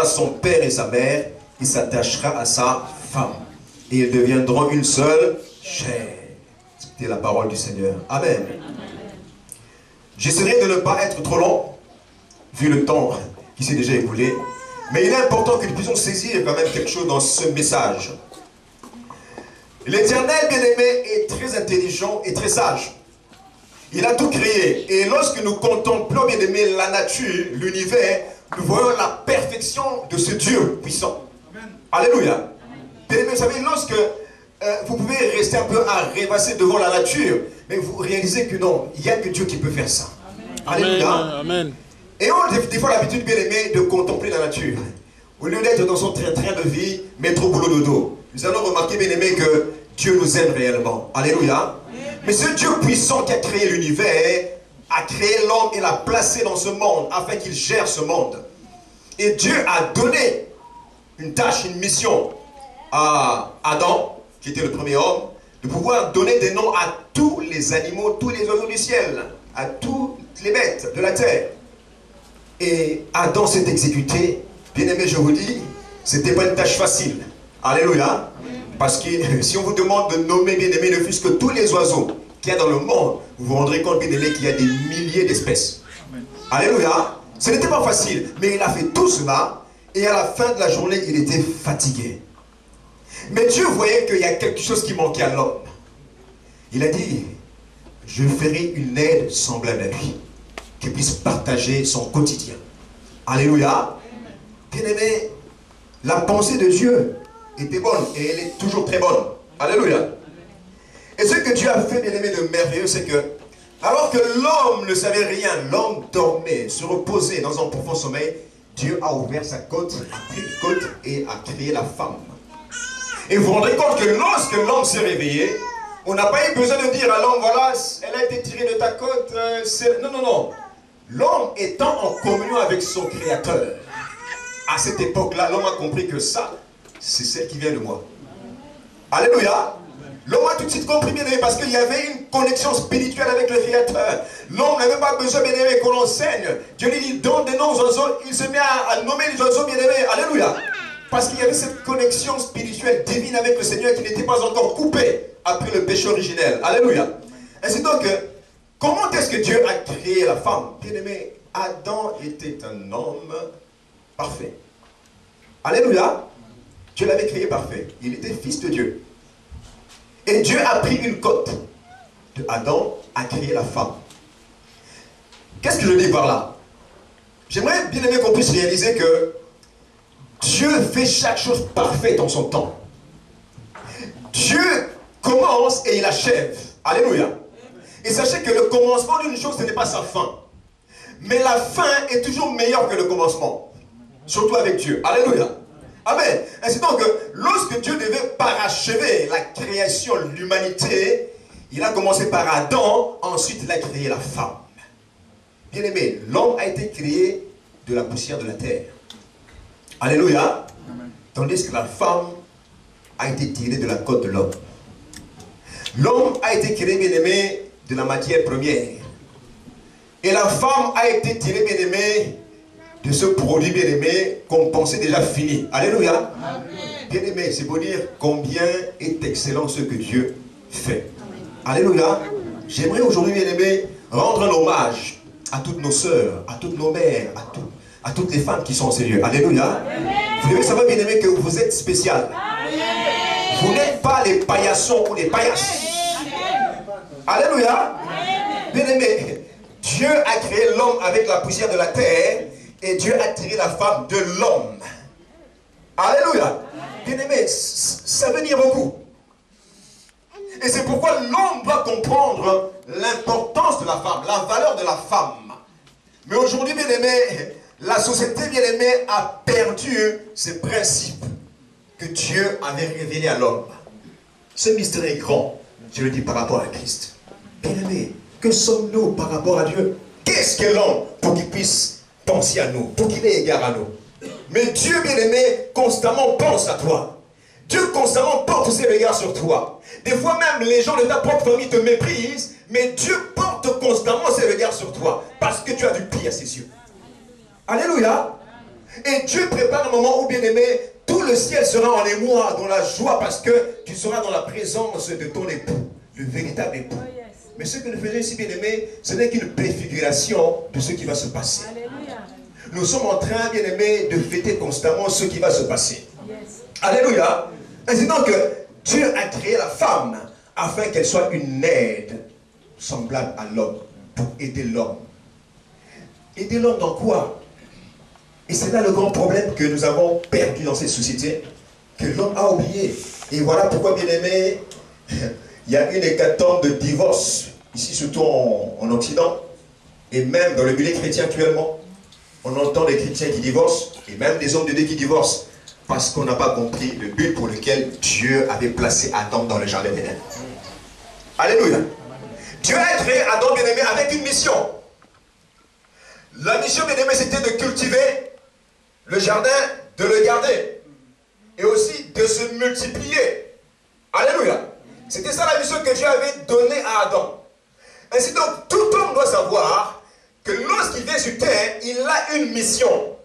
son père et sa mère, il s'attachera à sa femme. Et ils deviendront une seule chair. C'était la parole du Seigneur. Amen. J'essaierai de ne pas être trop long, vu le temps qui s'est déjà écoulé. Mais il est important que nous puissions saisir quand même quelque chose dans ce message. L'Éternel, bien-aimé, est très intelligent et très sage. Il a tout créé. Et lorsque nous contemplons, bien-aimé, la nature, l'univers, nous voyons la perfection de ce Dieu puissant. Amen. Alléluia. Bien-aimé, vous savez, lorsque vous pouvez rester un peu à rêvasser devant la nature, mais vous réalisez que non, il n'y a que Dieu qui peut faire ça. Amen. Alléluia. Amen. Et on a des fois l'habitude, bien-aimé, de contempler la nature. Au lieu d'être dans son train de vie, mettre au boulot dodo. Nous allons remarquer, bien-aimé, que Dieu nous aime réellement. Alléluia. Mais ce Dieu puissant qui a créé l'univers, a créé l'homme et l'a placé dans ce monde, afin qu'il gère ce monde. Et Dieu a donné une tâche, une mission à Adam, qui était le premier homme, de pouvoir donner des noms à tous les animaux, tous les oiseaux du ciel, à toutes les bêtes de la terre. Et Adam s'est exécuté. Bien aimé, je vous dis, c'était pas une tâche facile. Alléluia. Parce que si on vous demande de nommer, bien aimé, ne fût-ce que tous les oiseaux qu'il y a dans le monde, vous vous rendrez compte, bien aimé, qu'il y a des milliers d'espèces. Alléluia. Ce n'était pas facile, mais il a fait tout cela, et à la fin de la journée, il était fatigué. Mais Dieu voyait qu'il y a quelque chose qui manquait à l'homme. Il a dit, je ferai une aide semblable à lui, qui puisse partager son quotidien. Alléluia. Bien-aimé, la pensée de Dieu était bonne, et elle est toujours très bonne. Alléluia. Et ce que Dieu a fait, bien-aimé, de merveilleux, c'est que, alors que l'homme ne savait rien, l'homme dormait, se reposait dans un profond sommeil, Dieu a ouvert sa côte, a pris une côte et a créé la femme. Et vous vous rendrez compte que lorsque l'homme s'est réveillé, on n'a pas eu besoin de dire à l'homme, voilà, elle a été tirée de ta côte. Non, non, non. L'homme étant en communion avec son Créateur, à cette époque-là, l'homme a compris que ça, c'est celle qui vient de moi. Alléluia. L'homme a tout de suite compris, bien aimé, parce qu'il y avait une connexion spirituelle avec le Créateur. L'homme n'avait pas besoin, bien aimé, qu'on l'enseigne. Dieu lui dit, donne des noms aux oiseaux. Il se met à nommer les oiseaux, bien aimé. Alléluia. Parce qu'il y avait cette connexion spirituelle divine avec le Seigneur qui n'était pas encore coupée après le péché originel. Alléluia. Ainsi donc, comment est-ce que Dieu a créé la femme? Bien aimé, Adam était un homme parfait. Alléluia. Dieu l'avait créé parfait. Il était fils de Dieu. Et Dieu a pris une côte de Adam à créer la femme. Qu'est-ce que je dis par là? J'aimerais bien aimé qu'on puisse réaliser que Dieu fait chaque chose parfaite en son temps. Dieu commence et il achève. Alléluia. Et sachez que le commencement d'une chose, ce n'est pas sa fin. Mais la fin est toujours meilleure que le commencement. Surtout avec Dieu. Alléluia. Amen. Ainsi donc, lorsque Dieu devait parachever la création, l'humanité, il a commencé par Adam, ensuite il a créé la femme. Bien aimé, l'homme a été créé de la poussière de la terre. Alléluia. Amen. Tandis que la femme a été tirée de la côte de l'homme. L'homme a été créé, bien aimé, de la matière première. Et la femme a été tirée, bien aimé, de ce produit, bien aimé, qu'on pensait déjà fini. Alléluia. Bien aimé, c'est pour dire combien est excellent ce que Dieu fait. Alléluia. J'aimerais aujourd'hui, bien aimé, rendre un hommage à toutes nos sœurs, à toutes nos mères, à toutes les femmes qui sont en ces lieux. Alléluia. Vous devez savoir, bien aimé, que vous êtes spécial. Vous n'êtes pas les paillassons ou les paillasses. Alléluia. Bien aimé, Dieu a créé l'homme avec la poussière de la terre et Dieu a tiré la femme de l'homme. Alléluia. Bien aimé, ça veut dire beaucoup. Et c'est pourquoi l'homme doit comprendre l'importance de la femme, la valeur de la femme. Mais aujourd'hui, bien aimé, la société, bien aimé, a perdu ces principes que Dieu avait révélés à l'homme. Ce mystère est grand, je le dis par rapport à Christ. Bien aimé, que sommes-nous par rapport à Dieu? Qu'est-ce que l'homme pour qu'il puisse penser à nous, pour qu'il ait égard à nous? Mais Dieu, bien aimé, constamment pense à toi. Dieu constamment porte ses regards sur toi. Des fois même, les gens de ta propre famille te méprisent, mais Dieu porte constamment ses regards sur toi, parce que tu as du pied à ses yeux. Alléluia. Et Dieu prépare un moment où, bien aimé, tout le ciel sera en émoi, dans la joie, parce que tu seras dans la présence de ton époux, le véritable époux. Mais ce que nous faisons ici, bien aimé, ce n'est qu'une préfiguration de ce qui va se passer. Alléluia. Nous sommes en train, bien aimé, de fêter constamment ce qui va se passer. Alléluia. Ainsi donc, Dieu a créé la femme afin qu'elle soit une aide semblable à l'homme, pour aider l'homme. Aider l'homme dans quoi? Et c'est là le grand problème que nous avons perdu dans cette société, que l'homme a oublié. Et voilà pourquoi, bien aimé, il y a une hécatombe de divorce, ici surtout en Occident, et même dans le milieu chrétien actuellement. On entend des chrétiens qui divorcent, et même des hommes de Dieu qui divorcent, parce qu'on n'a pas compris le but pour lequel Dieu avait placé Adam dans le jardin d'Éden. Alléluia. Dieu a créé Adam, bien-aimé, avec une mission. La mission, bien-aimé, c'était de cultiver le jardin, de le garder, et aussi de se multiplier. Alléluia. C'était ça la mission que Dieu avait donnée à Adam. Ainsi donc, tout homme doit savoir que lorsqu'il vient sur terre, il a une mission.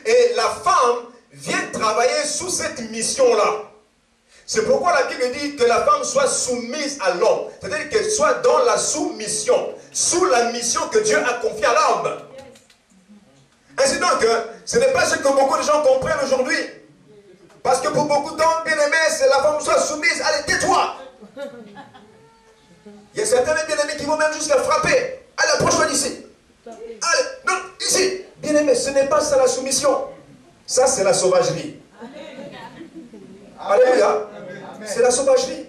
Et la femme vient travailler sous cette mission-là. C'est pourquoi la Bible dit que la femme soit soumise à l'homme. C'est-à-dire qu'elle soit dans la soumission, sous la mission que Dieu a confiée à l'homme. Ainsi donc, ce n'est pas ce que beaucoup de gens comprennent aujourd'hui. Parce que pour beaucoup d'hommes, bien aimés, c'est la femme soit soumise. Allez, tais-toi. Il y a certains bien aimés qui vont même jusqu'à frapper. Allez, approche-toi d'ici. Allez, non, ici. Bien aimé, ce n'est pas ça la soumission. Ça, c'est la sauvagerie. Alléluia. C'est la sauvagerie.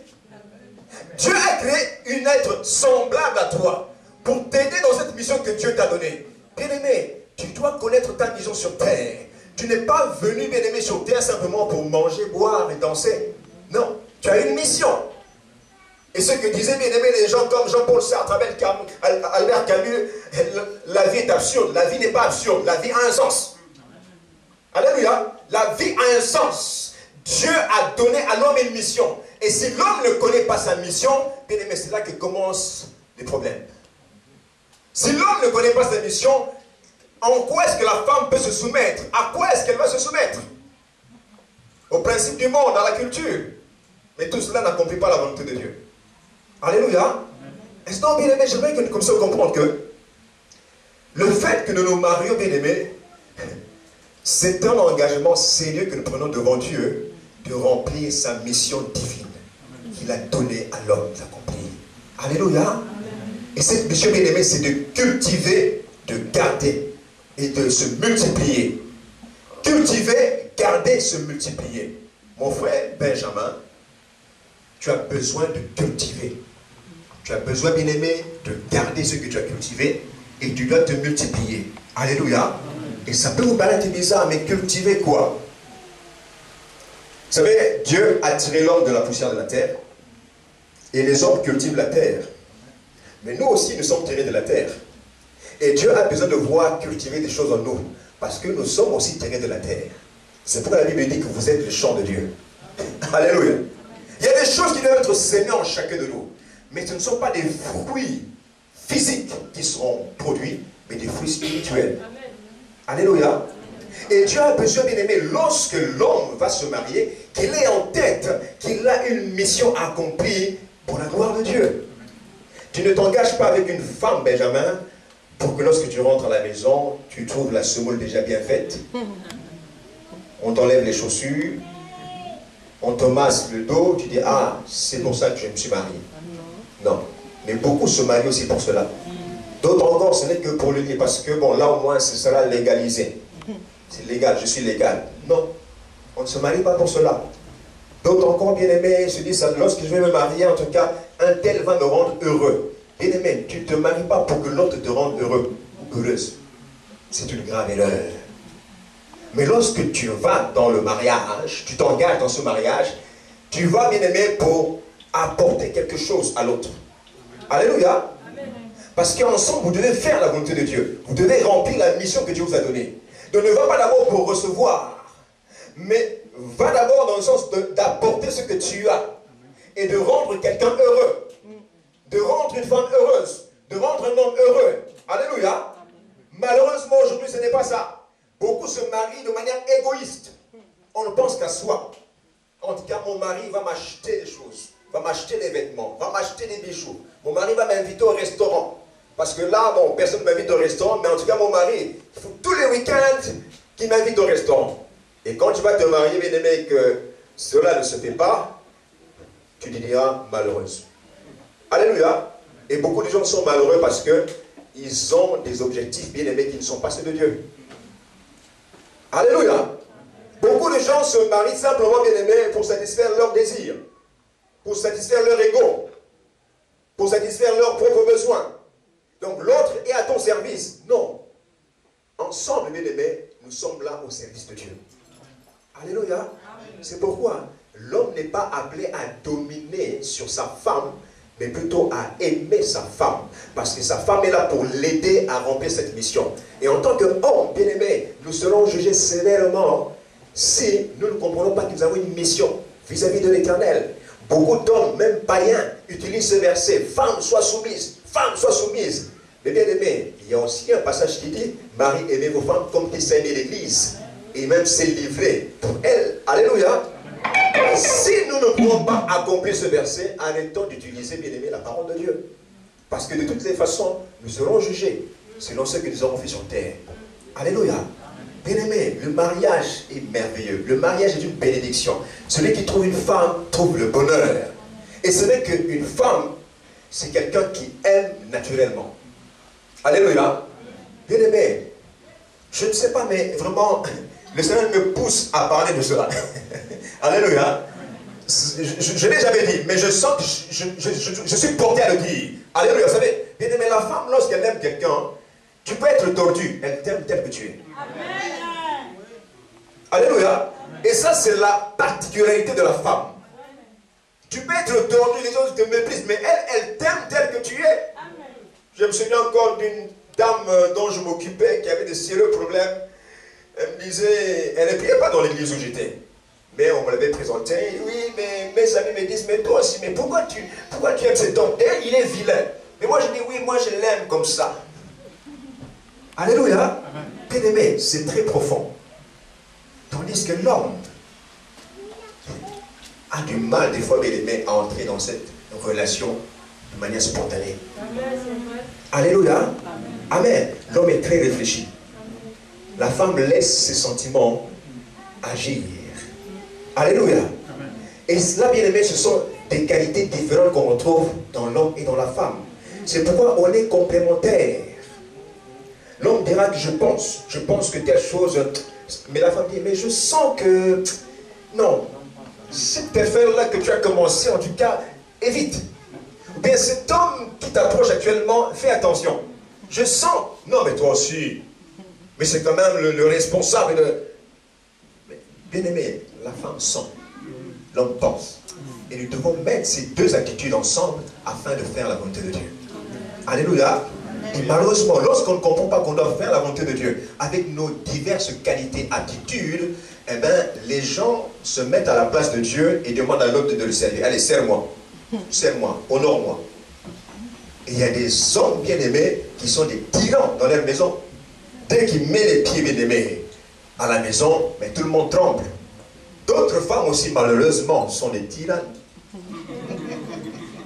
Dieu a créé une être semblable à toi pour t'aider dans cette mission que Dieu t'a donnée. Bien aimé, tu dois connaître ta mission sur terre. Tu n'es pas venu, bien aimé, sur terre simplement pour manger, boire et danser. Non, tu as une mission. Et ce que disaient, bien aimé, les gens comme Jean-Paul Sartre, Albert Camus, la vie est absurde. La vie n'est pas absurde. La vie a un sens. Alléluia. La vie a un sens. Dieu a donné à l'homme une mission. Et si l'homme ne connaît pas sa mission, bien aimé, c'est là que commencent les problèmes. Si l'homme ne connaît pas sa mission, en quoi est-ce que la femme peut se soumettre? À quoi est-ce qu'elle va se soumettre? Au principe du monde, à la culture. Mais tout cela n'accomplit pas la volonté de Dieu. Alléluia. Est-ce donc, bien aimé, j'aimerais que nous commençons à comprendre que le fait que nous nous marions, bien aimé, c'est un engagement sérieux que nous prenons devant Dieu de remplir sa mission divine qu'il a donnée à l'homme d'accomplir. Alléluia. Et cette mission, bien aimé, c'est de cultiver, de garder et de se multiplier. Cultiver, garder, se multiplier. Mon frère Benjamin, tu as besoin de cultiver. Tu as besoin, bien aimé, de garder ce que tu as cultivé et tu dois te multiplier. Alléluia. Et ça peut vous paraître bizarre, mais cultiver quoi? Vous savez, Dieu a tiré l'homme de la poussière de la terre et les hommes cultivent la terre. Mais nous aussi, nous sommes tirés de la terre. Et Dieu a besoin de voir cultiver des choses en nous. Parce que nous sommes aussi tirés de la terre. C'est pourquoi la Bible dit que vous êtes le champ de Dieu. Alléluia. Il y a des choses qui doivent être sémées en chacun de nous. Mais ce ne sont pas des fruits physiques qui seront produits, mais des fruits spirituels. Amen. Alléluia. Et Dieu a besoin, bien aimé, lorsque l'homme va se marier, qu'il ait en tête qu'il a une mission à accomplir pour la gloire de Dieu. Tu ne t'engages pas avec une femme, Benjamin, pour que lorsque tu rentres à la maison, tu trouves la semoule déjà bien faite. On t'enlève les chaussures, on te masse le dos, tu dis, ah, c'est pour ça que je me suis marié. Non, mais beaucoup se marient aussi pour cela. D'autres encore, ce n'est que pour le lit, parce que, bon, là au moins, ce sera légalisé. C'est légal, je suis légal. Non, on ne se marie pas pour cela. D'autres encore, bien aimés, se disent, lorsque je vais me marier, en tout cas, un tel va me rendre heureux. Bien aimé, tu ne te maries pas pour que l'autre te rende heureux ou heureuse. C'est une grave erreur. Mais lorsque tu vas dans le mariage, tu t'engages dans ce mariage, tu vas, bien aimé, pour apporter quelque chose à l'autre. Alléluia. Parce qu'ensemble, vous devez faire la volonté de Dieu. Vous devez remplir la mission que Dieu vous a donnée. Donc ne va pas d'abord pour recevoir, mais va d'abord dans le sens d'apporter ce que tu as et de rendre quelqu'un heureux, de rendre une femme heureuse, de rendre un homme heureux. Alléluia. Malheureusement, aujourd'hui, ce n'est pas ça. Beaucoup se marient de manière égoïste. On ne pense qu'à soi. En tout cas, mon mari va m'acheter des choses, va m'acheter des vêtements, va m'acheter des bijoux. Mon mari va m'inviter au restaurant. Parce que là, bon, personne ne m'invite au restaurant, mais en tout cas, mon mari, il faut tous les week-ends qu'il m'invite au restaurant. Et quand tu vas te marier, bien aimé, et que cela ne se fait pas, tu te diras malheureuse. Alléluia. Et beaucoup de gens sont malheureux parce qu'ils ont des objectifs, bien aimés, qui ne sont pas ceux de Dieu. Alléluia. Beaucoup de gens se marient simplement, bien aimés, pour satisfaire leurs désirs, pour satisfaire leur ego, pour satisfaire leurs propres besoins. Donc l'autre est à ton service. Non. Ensemble, bien aimés, nous sommes là au service de Dieu. Alléluia. C'est pourquoi l'homme n'est pas appelé à dominer sur sa femme, mais plutôt à aimer sa femme. Parce que sa femme est là pour l'aider à remplir cette mission. Et en tant qu'homme, bien aimé, nous serons jugés sévèrement si nous ne comprenons pas que nous avons une mission vis-à-vis de l'Éternel. Beaucoup d'hommes, même païens, utilisent ce verset. Femme, sois soumise. Femme, sois soumise. Mais bien aimé, il y a aussi un passage qui dit, Marie, aimez vos femmes comme Christ a aimé l'Église. Et même s'est livré pour elle. Alléluia. Si nous ne pouvons pas accomplir ce verset, arrêtons d'utiliser, bien aimé, la parole de Dieu. Parce que de toutes les façons, nous serons jugés selon ce que nous avons fait sur terre. Alléluia. Bien-aimé, le mariage est merveilleux. Le mariage est une bénédiction. Celui qui trouve une femme trouve le bonheur. Et ce n'est qu'une femme, c'est quelqu'un qui aime naturellement. Alléluia. Bien-aimé, je ne sais pas, mais vraiment, le Seigneur me pousse à parler de cela. Alléluia. Je ne l'ai jamais dit, mais je sens que je suis porté à le dire. Alléluia. Vous savez, bien-aimé, la femme, lorsqu'elle aime quelqu'un, tu peux être tordu, elle t'aime tel que tu es. Amen. Alléluia. Et ça, c'est la particularité de la femme. Tu peux être tordu, les autres te méprisent, mais elle t'aime tel que tu es. Amen. Je me souviens encore d'une dame dont je m'occupais, qui avait de sérieux problèmes. Elle me disait, elle ne priait pas dans l'église où j'étais. Mais on me l'avait présenté. Oui, mais mes amis me disent, mais toi aussi, mais pourquoi tu aimes cet homme? Et il est vilain. Mais moi, je dis, oui, moi, je l'aime comme ça. Alléluia. Bien aimé, c'est très profond. Tandis que l'homme a du mal, des fois, bien aimé, à entrer dans cette relation de manière spontanée. Alléluia. Amen. L'homme est très réfléchi. La femme laisse ses sentiments agir. Alléluia. Et cela, bien aimé, ce sont des qualités différentes qu'on retrouve dans l'homme et dans la femme. C'est pourquoi on est complémentaires. L'homme dira que je pense que telle chose, mais la femme dit, mais je sens que, non, cette affaire-là que tu as commencé, en tout cas, évite. Ou bien cet homme qui t'approche actuellement, fais attention. Je sens, non mais toi aussi, mais c'est quand même le responsable de... Mais, bien aimé, la femme sent, l'homme pense. Et nous devons mettre ces deux attitudes ensemble afin de faire la volonté de Dieu. Alléluia. Et malheureusement, lorsqu'on ne comprend pas qu'on doit faire la volonté de Dieu, avec nos diverses qualités, attitudes, eh bien, les gens se mettent à la place de Dieu et demandent à l'autre de le servir. Allez, serre-moi, honore-moi. Et il y a des hommes bien-aimés qui sont des tyrans dans leur maison. Dès qu'ils mettent les pieds bien-aimés à la maison, mais tout le monde tremble. D'autres femmes aussi, malheureusement, sont des tyrannes.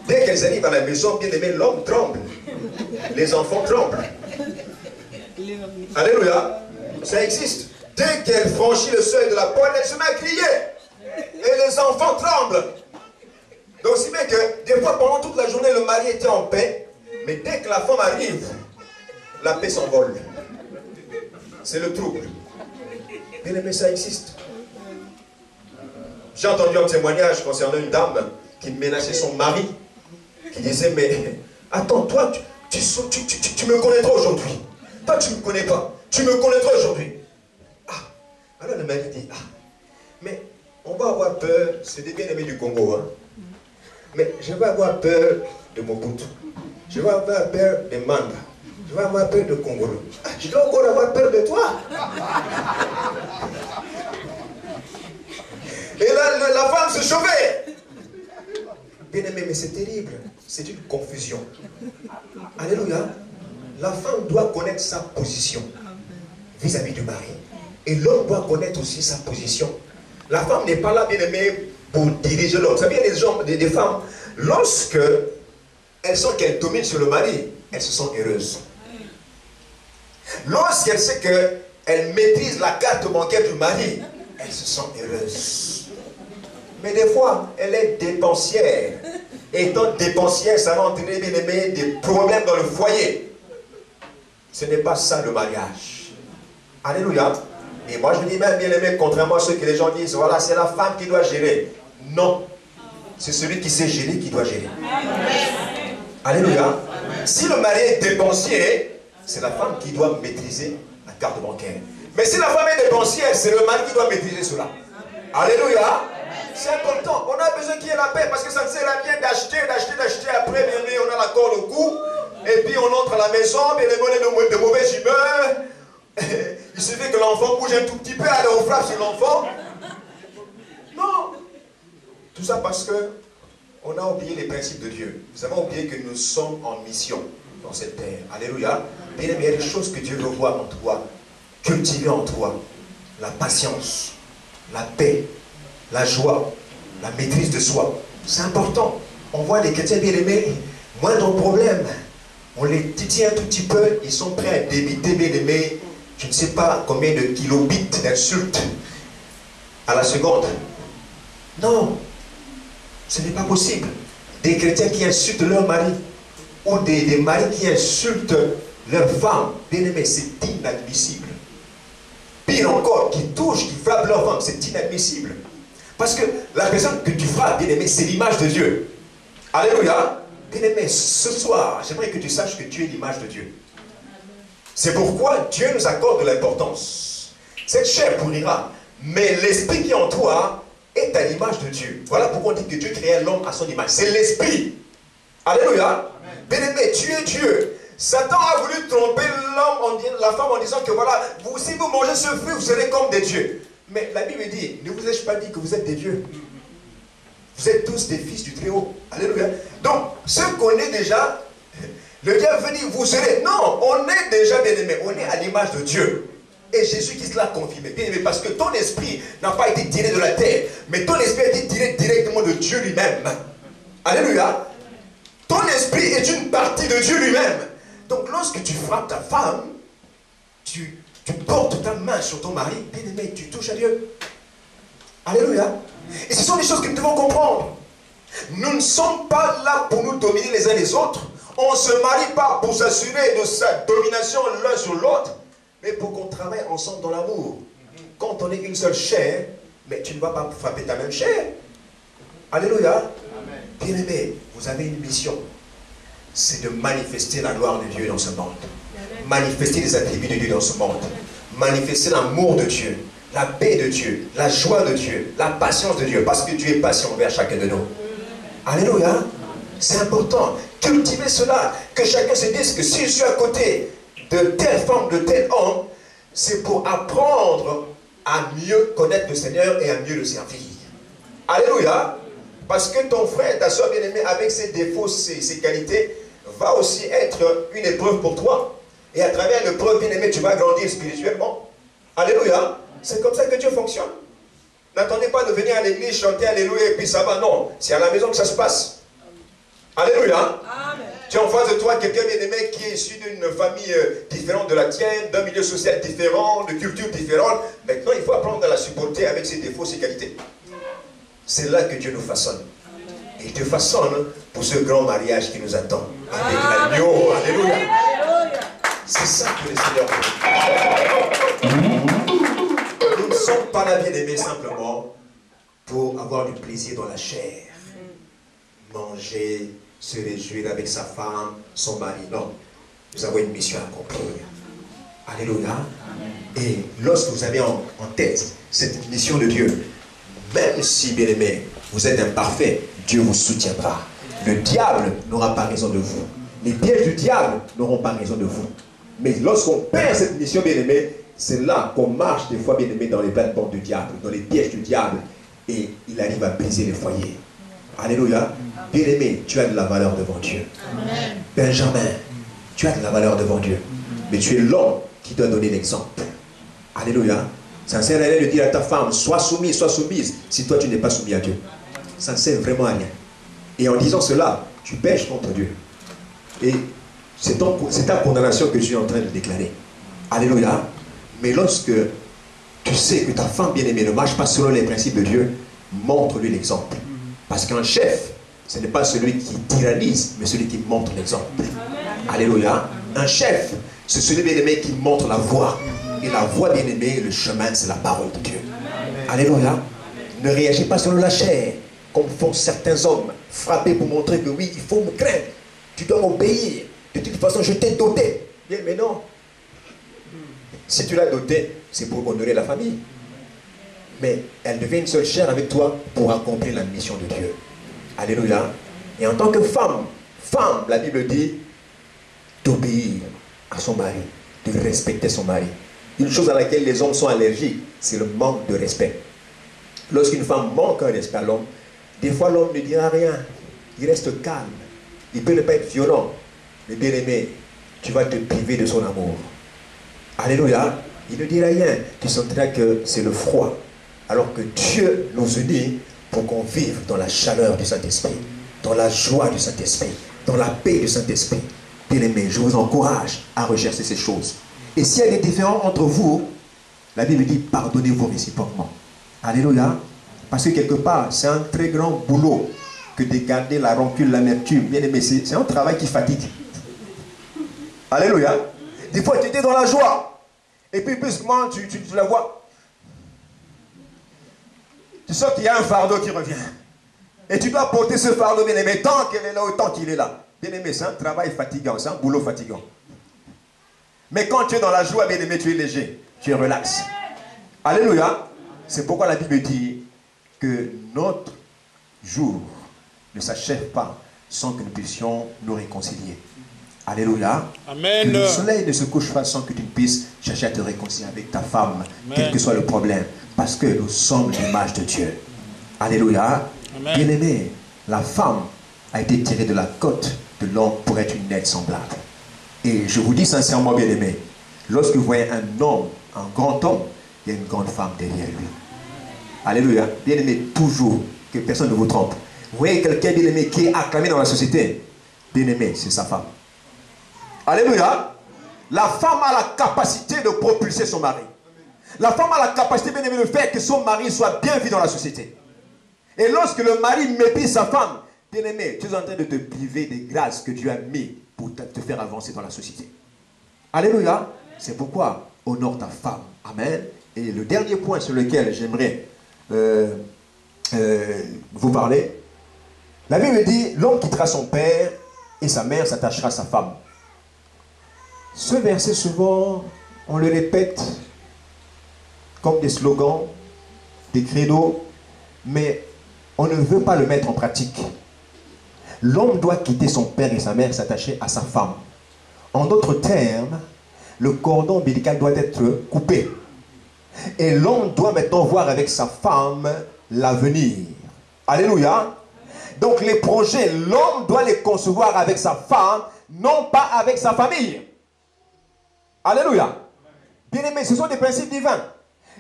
Dès qu'elles arrivent à la maison, bien-aimés, l'homme tremble. Les enfants tremblent. Alléluia. Ça existe. Dès qu'elle franchit le seuil de la porte, elle se met à crier. Et les enfants tremblent. Donc si bien que des fois pendant toute la journée le mari était en paix, mais dès que la femme arrive, la paix s'envole. C'est le trouble. Bien aimé, ça existe. J'ai entendu un témoignage concernant une dame qui menaçait son mari, qui disait, mais attends, toi tu me connaîtras aujourd'hui. Toi tu ne me connais pas. Tu me connaîtras aujourd'hui. Ah, alors le mari dit, ah, mais on va avoir peur, c'est des bien-aimés du Congo, hein. Mais je vais avoir peur de Mobutu. Je vais avoir peur de Manda. Je vais avoir peur de Congolo. Ah, je dois encore avoir peur de toi. Et là, la femme se chauffait. Bien aimé, mais c'est terrible. C'est une confusion. Alléluia. La femme doit connaître sa position vis-à-vis du mari. Et l'homme doit connaître aussi sa position. La femme n'est pas là, bien aimé, pour diriger l'homme. Vous savez, il y a des gens, des femmes, lorsque elles sentent qu'elles dominent sur le mari, elles se sentent heureuses. Lorsqu'elles savent qu'elles maîtrisent la carte bancaire du mari, elles se sentent heureuses. Mais des fois, elle est dépensière. Et étant dépensière, ça va entraîner, bien aimé, des problèmes dans le foyer. Ce n'est pas ça le mariage. Alléluia. Et moi je dis même, bien aimé, contrairement à ce que les gens disent, voilà, c'est la femme qui doit gérer. Non. C'est celui qui sait gérer qui doit gérer. Amen. Alléluia. Amen. Si le mari est dépensier, c'est la femme qui doit maîtriser la carte bancaire. Mais si la femme est dépensière, c'est le mari qui doit maîtriser cela. Alléluia. C'est important. On a besoin qu'il y ait la paix parce que ça ne sert à rien d'acheter. Après, bien aimé, on a la corde au cou. Et puis on entre à la maison, bien aimé, on est de mauvaise humeur. Il suffit que l'enfant bouge un tout petit peu, allez, on frappe sur l'enfant. Non. Tout ça parce que on a oublié les principes de Dieu. Nous avons oublié que nous sommes en mission dans cette terre. Alléluia. Bien aimé, il y a des choses que Dieu veut voir en toi, cultiver en toi. La patience, la paix, la joie, la maîtrise de soi. C'est important. On voit les chrétiens bien aimés, moindre problème, on les titille un tout petit peu, ils sont prêts à débiter bien aimés, je ne sais pas combien de kilobits d'insultes à la seconde. Non, ce n'est pas possible. Des chrétiens qui insultent leur mari, ou des maris qui insultent leur femme, bien aimés, c'est inadmissible. Pire encore, qui touchent, qui frappent leur femme, c'est inadmissible. Parce que la personne que tu frappes, bien aimé, c'est l'image de Dieu. Alléluia. Bien aimé, ce soir, j'aimerais que tu saches que tu es l'image de Dieu. C'est pourquoi Dieu nous accorde de l'importance. Cette chair pourrira, mais l'esprit qui est en toi est à l'image de Dieu. Voilà pourquoi on dit que Dieu créait l'homme à son image. C'est l'esprit. Alléluia. Bien aimé, tu es Dieu. Satan a voulu tromper l'homme, la femme en disant que voilà, si vous mangez ce fruit, vous serez comme des dieux. Mais la Bible dit, ne vous ai-je pas dit que vous êtes des dieux? Vous êtes tous des fils du Très-Haut. Alléluia. Donc, ce qu'on est déjà, le diable veut dire, vous serez. Non, on est déjà bien aimé. On est à l'image de Dieu. Et Jésus qui l'a confirmé. Bien aimé, parce que ton esprit n'a pas été tiré de la terre, mais ton esprit a été tiré directement de Dieu lui-même. Alléluia. Ton esprit est une partie de Dieu lui-même. Donc, lorsque tu frappes ta femme, tu portes ta main sur ton mari, bien aimé, tu touches à Dieu. Alléluia. Et ce sont des choses que nous devons comprendre. Nous ne sommes pas là pour nous dominer les uns les autres. On ne se marie pas pour s'assurer de sa domination l'un sur l'autre, mais pour qu'on travaille ensemble dans l'amour. Quand on est une seule chair, mais tu ne vas pas frapper ta même chair. Alléluia. Bien aimé, vous avez une mission. C'est de manifester la gloire de Dieu dans ce monde. Manifester les attributs de Dieu dans ce monde. Manifester l'amour de Dieu, la paix de Dieu, la joie de Dieu, la patience de Dieu, parce que Dieu est patient envers chacun de nous. Alléluia. C'est important. Cultiver cela, que chacun se dise que si je suis à côté de telle femme, de tel homme, c'est pour apprendre à mieux connaître le Seigneur et à mieux le servir. Alléluia. Parce que ton frère, ta soeur bien-aimée, avec ses défauts, ses qualités, va aussi être une épreuve pour toi. Et à travers l'épreuve, bien-aimé, tu vas grandir spirituellement. Alléluia. C'est comme ça que Dieu fonctionne. N'attendez pas de venir à l'église chanter Alléluia et puis ça va. Non, c'est à la maison que ça se passe. Alléluia. Amen. Tu as en face de toi quelqu'un bien-aimé qui est issu d'une famille différente de la tienne, d'un milieu social différent, de culture différente. Maintenant, il faut apprendre à la supporter avec ses défauts, ses qualités. C'est là que Dieu nous façonne. Et il te façonne pour ce grand mariage qui nous attend. Avec l'agneau. Alléluia. C'est ça que le Seigneur veut. Nous ne sommes pas là bien aimés simplement pour avoir du plaisir dans la chair. Manger, se réjouir avec sa femme, son mari. Non. Nous avons une mission à accomplir. Alléluia. Et lorsque vous avez en tête cette mission de Dieu, même si, bien aimé, vous êtes imparfait, Dieu vous soutiendra. Le diable n'aura pas raison de vous. Les pièges du diable n'auront pas raison de vous. Mais lorsqu'on perd cette mission, bien aimé, c'est là qu'on marche des fois, bien aimé, dans les plates-bandes du diable, dans les pièges du diable, et il arrive à briser les foyers. Alléluia. Bien aimé, tu as de la valeur devant Dieu. Amen. Benjamin, tu as de la valeur devant Dieu. Mais tu es l'homme qui doit donner l'exemple. Alléluia. Ça ne sert à rien de dire à ta femme, sois soumise, si toi tu n'es pas soumis à Dieu. Ça ne sert vraiment à rien. Et en disant cela, tu pèches contre Dieu. Et c'est ta condamnation que tu es en train de déclarer. Alléluia. Mais lorsque tu sais que ta femme bien-aimée ne marche pas selon les principes de Dieu, montre-lui l'exemple. Parce qu'un chef, ce n'est pas celui qui tyrannise, mais celui qui montre l'exemple. Alléluia. Un chef, c'est celui bien-aimé qui montre la voie. Et la voie bien-aimée, le chemin, c'est la parole de Dieu. Alléluia. Ne réagis pas selon la chair, comme font certains hommes, frappés pour montrer que oui, il faut me craindre. Tu dois m'obéir. De toute façon, je t'ai doté. Bien, mais non. Si tu l'as doté, c'est pour honorer la famille. Mais elle devient une seule chair avec toi pour accomplir la mission de Dieu. Alléluia. Et en tant que femme, la Bible dit d'obéir à son mari, de respecter son mari. Une chose à laquelle les hommes sont allergiques, c'est le manque de respect. Lorsqu'une femme manque un respect à l'homme, des fois l'homme ne dira rien. Il reste calme. Il peut ne pas être violent. Mais bien aimé, tu vas te priver de son amour. Alléluia. Il ne dit rien. Tu sentiras que c'est le froid. Alors que Dieu nous unit pour qu'on vive dans la chaleur du Saint-Esprit, dans la joie du Saint-Esprit, dans la paix du Saint-Esprit. Bien aimé, je vous encourage à rechercher ces choses. Et s'il y a des différends entre vous, la Bible dit pardonnez-vous réciproquement. Alléluia. Parce que quelque part, c'est un très grand boulot que de garder la rancune, l'amertume. Bien aimé, c'est un travail qui fatigue. Alléluia. Des fois, tu étais dans la joie. Et puis, brusquement, tu la vois. Tu sens qu'il y a un fardeau qui revient. Et tu dois porter ce fardeau, bien aimé, tant qu'elle est là, autant qu'il est là. Bien aimé, c'est un travail fatigant, c'est un boulot fatigant. Mais quand tu es dans la joie, bien aimé, tu es léger, tu es relax. Alléluia. C'est pourquoi la Bible dit que notre jour ne s'achève pas sans que nous puissions nous réconcilier. Alléluia. Amen. Que le soleil ne se couche pas sans que tu puisses chercher à te réconcilier avec ta femme, quel que soit le problème. Parce que nous sommes l'image de Dieu. Alléluia. Bien-aimé, la femme a été tirée de la côte de l'homme pour être une aide semblable. Et je vous dis sincèrement, bien-aimé, lorsque vous voyez un homme, un grand homme, il y a une grande femme derrière lui. Alléluia. Bien-aimé, toujours, que personne ne vous trompe. Vous voyez quelqu'un, bien-aimé, qui est acclamé dans la société. Bien-aimé, c'est sa femme. Alléluia. La femme a la capacité de propulser son mari. La femme a la capacité, bien aimé, de faire que son mari soit bien vu dans la société. Et lorsque le mari méprise sa femme, bien aimé, tu es en train de te priver des grâces que Dieu a mis pour te faire avancer dans la société. Alléluia. C'est pourquoi honore ta femme. Amen. Et le dernier point sur lequel j'aimerais vous parler, la Bible dit, l'homme quittera son père et sa mère s'attachera à sa femme. Ce verset, souvent, on le répète comme des slogans, des credos, mais on ne veut pas le mettre en pratique. L'homme doit quitter son père et sa mère, s'attacher à sa femme. En d'autres termes, le cordon ombilical doit être coupé. Et l'homme doit maintenant voir avec sa femme l'avenir. Alléluia. Donc les projets, l'homme doit les concevoir avec sa femme, non pas avec sa famille. Alléluia. Bien-aimés, ce sont des principes divins.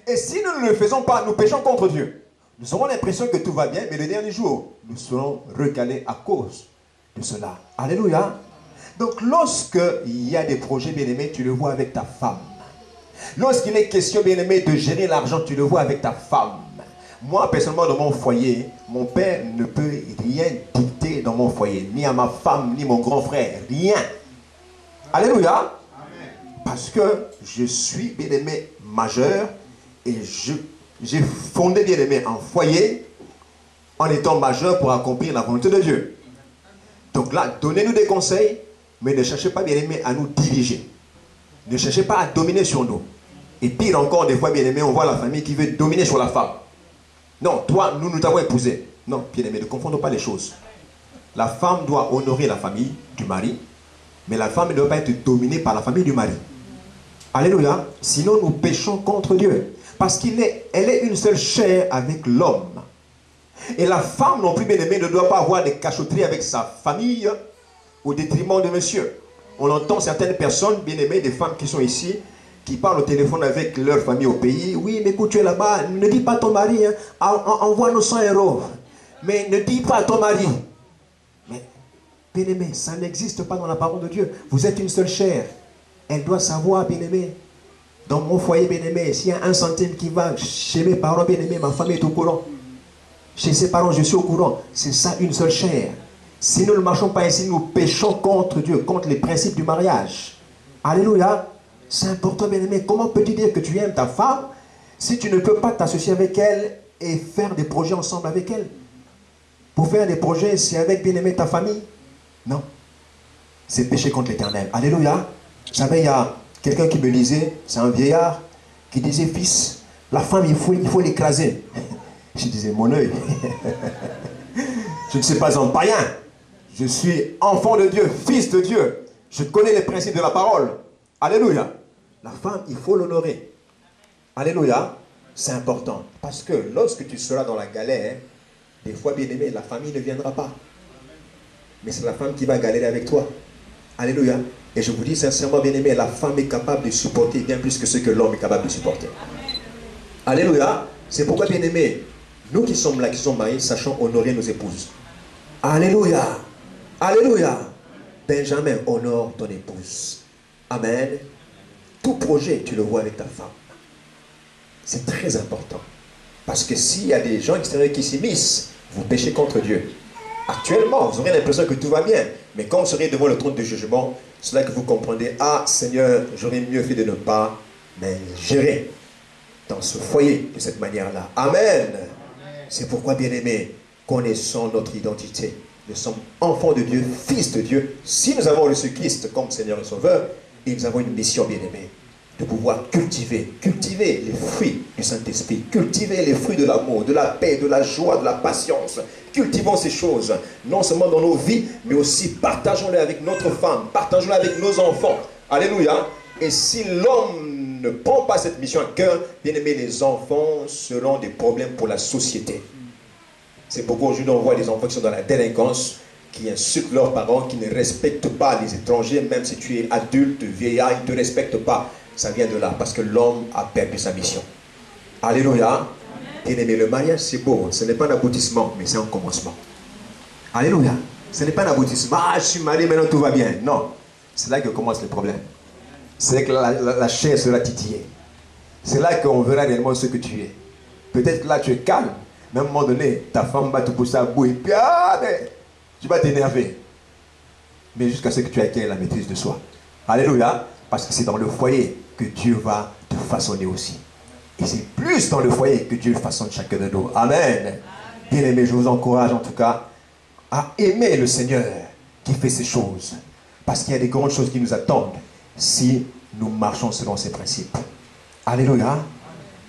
Et si nous ne le faisons pas, nous péchons contre Dieu. Nous aurons l'impression que tout va bien, mais le dernier jour, nous serons recalés à cause de cela. Alléluia. Donc lorsqu'il y a des projets, bien-aimés, tu le vois avec ta femme. Lorsqu'il est question, bien-aimé, de gérer l'argent, tu le vois avec ta femme. Moi, personnellement, dans mon foyer, mon père ne peut rien dicter dans mon foyer. Ni à ma femme, ni mon grand frère. Rien. Alléluia. Parce que je suis, bien-aimé, majeur. Et j'ai fondé, bien-aimé, un foyer en étant majeur pour accomplir la volonté de Dieu. Donc là, donnez-nous des conseils, mais ne cherchez pas, bien-aimé, à nous diriger. Ne cherchez pas à dominer sur nous. Et pire encore, des fois, bien-aimé, on voit la famille qui veut dominer sur la femme. Non, toi, nous t'avons épousé. Non, bien-aimé, ne confondons pas les choses. La femme doit honorer la famille du mari, mais la femme ne doit pas être dominée par la famille du mari. Alléluia. Sinon, nous péchons contre Dieu. Parce qu'elle est une seule chair avec l'homme. Et la femme non plus, bien-aimée, ne doit pas avoir des cachotteries avec sa famille au détriment de monsieur. On entend certaines personnes, bien-aimées, des femmes qui sont ici, qui parlent au téléphone avec leur famille au pays. Oui, mais écoute, tu es là-bas, ne dis pas à ton mari, hein, envoie-nous 100 €. Mais ne dis pas à ton mari. Mais, bien-aimé, ça n'existe pas dans la parole de Dieu. Vous êtes une seule chair. Elle doit savoir, bien-aimé. Dans mon foyer, bien-aimé, s'il y a 1 centime qui va chez mes parents, bien-aimé, ma famille est au courant. Chez ses parents, je suis au courant. C'est ça, une seule chair. Si nous ne marchons pas ainsi, nous péchons contre Dieu, contre les principes du mariage. Alléluia. C'est important, bien-aimé. Comment peux-tu dire que tu aimes ta femme si tu ne peux pas t'associer avec elle et faire des projets ensemble avec elle? Pour faire des projets, c'est avec, bien-aimé, ta famille? Non. C'est péché contre l'Éternel. Alléluia. Vous savez, il y a quelqu'un qui me disait, c'est un vieillard, qui disait, fils, la femme, il faut l'écraser. Je disais, mon œil. Je ne suis pas un païen. Je suis enfant de Dieu, fils de Dieu. Je connais les principes de la parole. Alléluia. La femme, il faut l'honorer. Alléluia. C'est important. Parce que lorsque tu seras dans la galère, des fois, bien aimé, la famille ne viendra pas. Mais c'est la femme qui va galérer avec toi. Alléluia. Et je vous dis sincèrement, bien aimé, la femme est capable de supporter bien plus que ce que l'homme est capable de supporter. Alléluia. C'est pourquoi, bien aimé, nous qui sommes là, qui sommes mariés, sachons honorer nos épouses. Alléluia. Alléluia. Benjamin, honore ton épouse. Amen. Tout projet, tu le vois avec ta femme. C'est très important. Parce que s'il y a des gens extérieurs qui s'immiscent, vous péchez contre Dieu. Actuellement, vous aurez l'impression que tout va bien. Mais quand vous serez devant le trône de jugement, c'est là que vous comprendrez, ah Seigneur, j'aurais mieux fait de ne pas mais gérer dans ce foyer de cette manière-là. Amen. C'est pourquoi, bien-aimés, connaissons notre identité. Nous sommes enfants de Dieu, fils de Dieu. Si nous avons reçu Christ comme Seigneur et Sauveur, et nous avons une mission, bien-aimés, de pouvoir cultiver les fruits du Saint-Esprit, cultiver les fruits de l'amour, de la paix, de la joie, de la patience. Cultivons ces choses, non seulement dans nos vies, mais aussi partageons-les avec notre femme, partageons-les avec nos enfants. Alléluia. Et si l'homme ne prend pas cette mission à cœur, bien aimé, les enfants seront des problèmes pour la société. C'est pourquoi aujourd'hui on voit des enfants qui sont dans la délinquance, qui insultent leurs parents, qui ne respectent pas les étrangers, même si tu es adulte, vieillard, ils ne te respectent pas. Ça vient de là, parce que l'homme a perdu sa mission. Alléluia. Bien aimé, le mariage c'est beau, ce n'est pas un aboutissement, mais c'est un commencement. Alléluia. Ce n'est pas un aboutissement. Ah, je suis marié, maintenant tout va bien. Non. C'est là que commence le problème. C'est que la chair sera titillée. C'est là qu'on verra réellement ce que tu es. Peut-être que là tu es calme, mais à un moment donné, ta femme va te pousser à bout et puis tu vas t'énerver. Mais jusqu'à ce que tu acquières la maîtrise de soi. Alléluia. Parce que c'est dans le foyer que Dieu va te façonner aussi. Et c'est plus dans le foyer que Dieu façonne chacun de nous. Amen. Bien aimé, je vous encourage en tout cas à aimer le Seigneur qui fait ces choses. Parce qu'il y a des grandes choses qui nous attendent si nous marchons selon ses principes. Alléluia.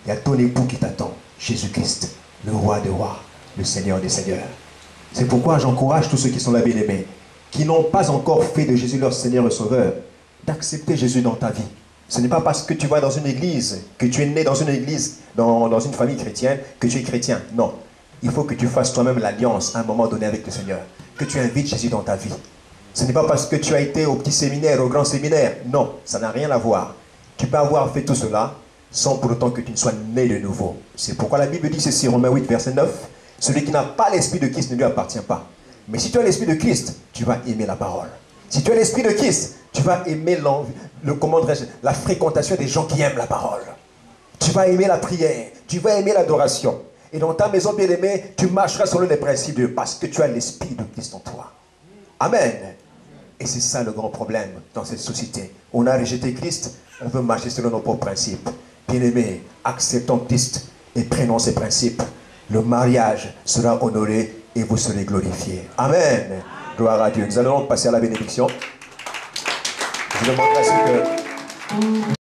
Il y a ton époux qui t'attend. Jésus-Christ, le roi des rois, le Seigneur des seigneurs. C'est pourquoi j'encourage tous ceux qui sont là, bien aimés, qui n'ont pas encore fait de Jésus leur Seigneur et Sauveur, d'accepter Jésus dans ta vie. Ce n'est pas parce que tu vas dans une église, que tu es né dans une église, dans une famille chrétienne, que tu es chrétien. Non. Il faut que tu fasses toi-même l'alliance à un moment donné avec le Seigneur. Que tu invites Jésus dans ta vie. Ce n'est pas parce que tu as été au petit séminaire, au grand séminaire. Non, ça n'a rien à voir. Tu peux avoir fait tout cela sans pour autant que tu ne sois né de nouveau. C'est pourquoi la Bible dit ceci, Romains 8, verset 9. Celui qui n'a pas l'esprit de Christ ne lui appartient pas. Mais si tu as l'esprit de Christ, tu vas aimer la parole. Si tu as l'esprit de Christ, tu vas aimer la fréquentation des gens qui aiment la parole. Tu vas aimer la prière. Tu vas aimer l'adoration. Et dans ta maison bien-aimée, tu marcheras selon les principes de Dieu parce que tu as l'esprit de Christ en toi. Amen. Et c'est ça le grand problème dans cette société. On a rejeté Christ, on veut marcher selon nos propres principes. Bien-aimés, acceptons Christ et prenons ses principes. Le mariage sera honoré et vous serez glorifiés. Amen. Gloire à Dieu. Nous allons passer à la bénédiction. Je demanderai à ce que...